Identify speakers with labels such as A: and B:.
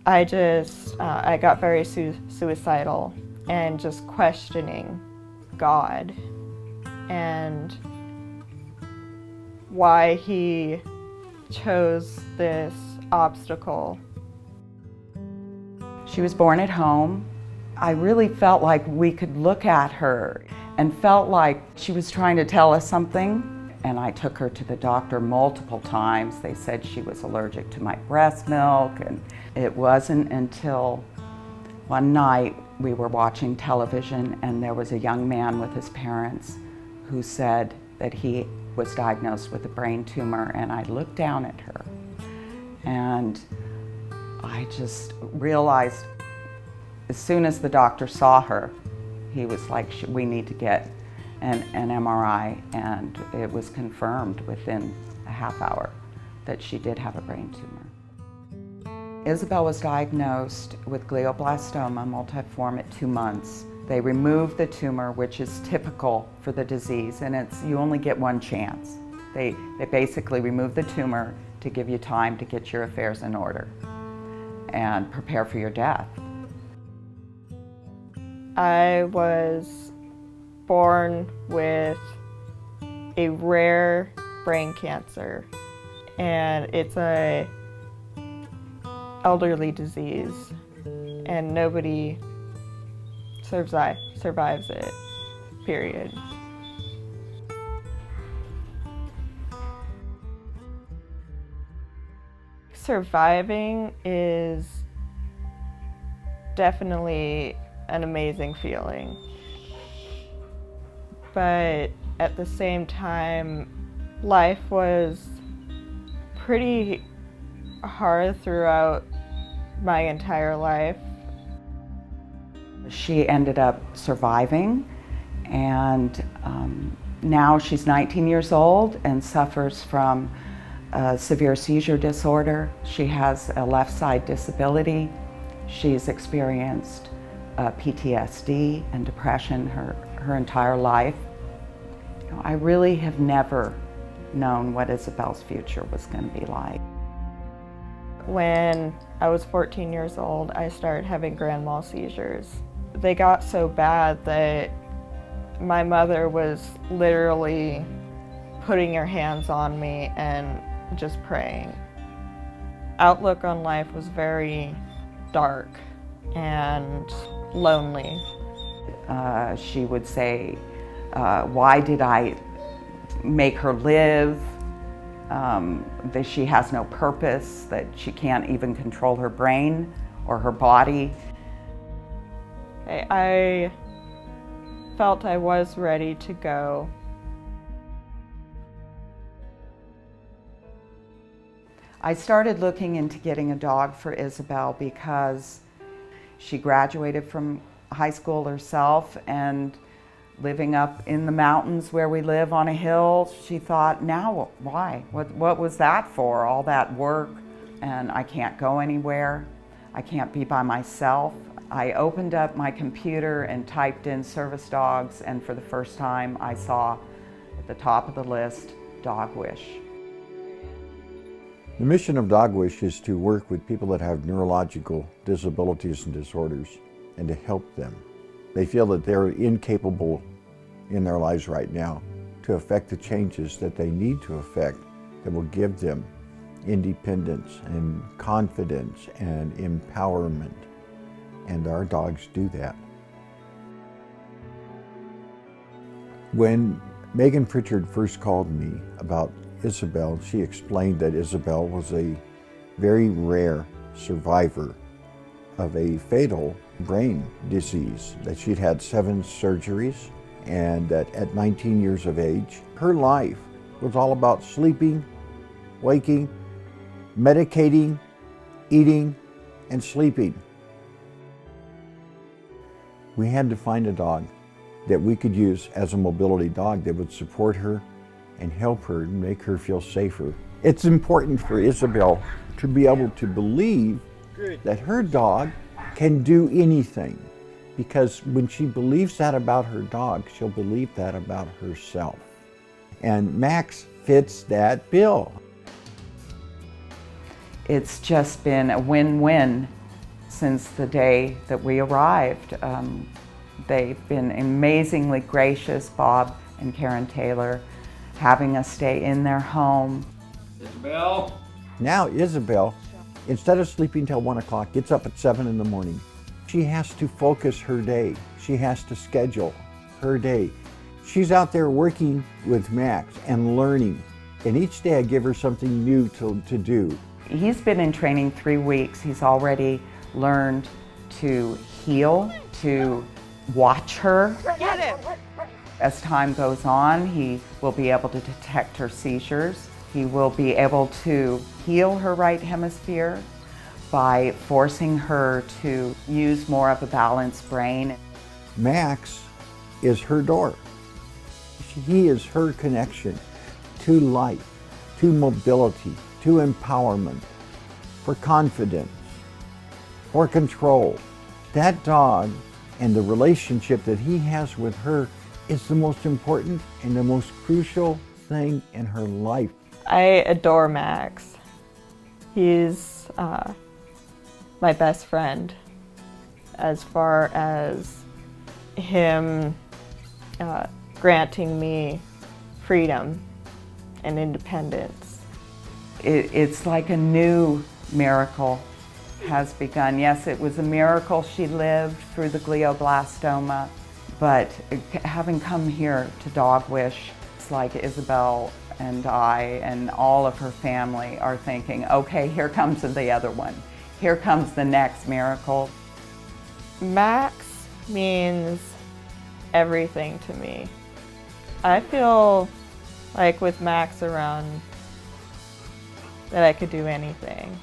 A: I got very suicidal and just questioning God and why he chose this obstacle.
B: She was born at home. I really felt like we could look at her and felt like she was trying to tell us something. And I took her to the doctor multiple times. They said she was allergic to my breast milk, and it wasn't until one night we were watching television and there was a young man with his parents who said that he was diagnosed with a brain tumor, and I looked down at her and I just realized as soon as the doctor saw her, he was like, we need to get an MRI, and it was confirmed within a half hour that she did have a brain tumor. Isabelle was diagnosed with glioblastoma multiforme at 2 months. They removed the tumor, which is typical for the disease, and you only get one chance. They basically remove the tumor to give you time to get your affairs in order and prepare for your death.
A: I was born with a rare brain cancer, and it's a elderly disease, and nobody survives it, period. Surviving is definitely an amazing feeling. But at the same time, life was pretty hard throughout my entire life.
B: She ended up surviving, and now she's 19 years old and suffers from a severe seizure disorder. She has a left side disability. She's experienced PTSD and depression her entire life. You know, I really have never known what Isabelle's future was going to be like.
A: When I was 14 years old, I started having grand mal seizures. They got so bad that my mother was literally putting her hands on me and just praying. Outlook on life was very dark and lonely.
B: She would say, why did I make her live? That she has no purpose, that she can't even control her brain or her body.
A: I felt I was ready to go.
B: I started looking into getting a dog for Isabelle because she graduated from high school herself, and living up in the mountains where we live on a hill, she thought, now why? What was that for, all that work? And I can't go anywhere. I can't be by myself. I opened up my computer and typed in service dogs, and for the first time I saw at the top of the list, DogWish.
C: The mission of DogWish is to work with people that have neurological disabilities and disorders and to help them. They feel that they're incapable in their lives right now to affect the changes that they need to affect that will give them independence and confidence and empowerment. And our dogs do that. When Megan Pritchard first called me about Isabelle, she explained that Isabelle was a very rare survivor of a fatal brain disease, that she'd had 7 surgeries, and that at 19 years of age, her life was all about sleeping, waking, medicating, eating, and sleeping. We had to find a dog that we could use as a mobility dog that would support her and help her and make her feel safer. It's important for Isabelle to be able to believe that her dog can do anything, because when she believes that about her dog, she'll believe that about herself. And Max fits that bill.
B: It's just been a win-win since the day that we arrived. They've been amazingly gracious, Bob and Karen Taylor, having us stay in their home.
D: Isabelle?
C: Now Isabelle, instead of sleeping till 1 o'clock, gets up at 7 in the morning. She has to focus her day. She has to schedule her day. She's out there working with Max and learning. And each day I give her something new to do.
B: He's been in training 3 weeks. He's already learned to heel, to watch her.
A: Get him!
B: As time goes on, he will be able to detect her seizures. He will be able to heal her right hemisphere by forcing her to use more of a balanced brain.
C: Max is her door. He is her connection to life, to mobility, to empowerment, for confidence, for control. That dog and the relationship that he has with her is the most important and the most crucial thing in her life.
A: I adore Max. He's my best friend as far as him granting me freedom and independence.
B: It's like a new miracle has begun. Yes, it was a miracle she lived through the glioblastoma, but having come here to DogWish, it's like Isabelle and I and all of her family are thinking, okay, here comes the other one. Here comes the next miracle.
A: Max means everything to me. I feel like with Max around that I could do anything.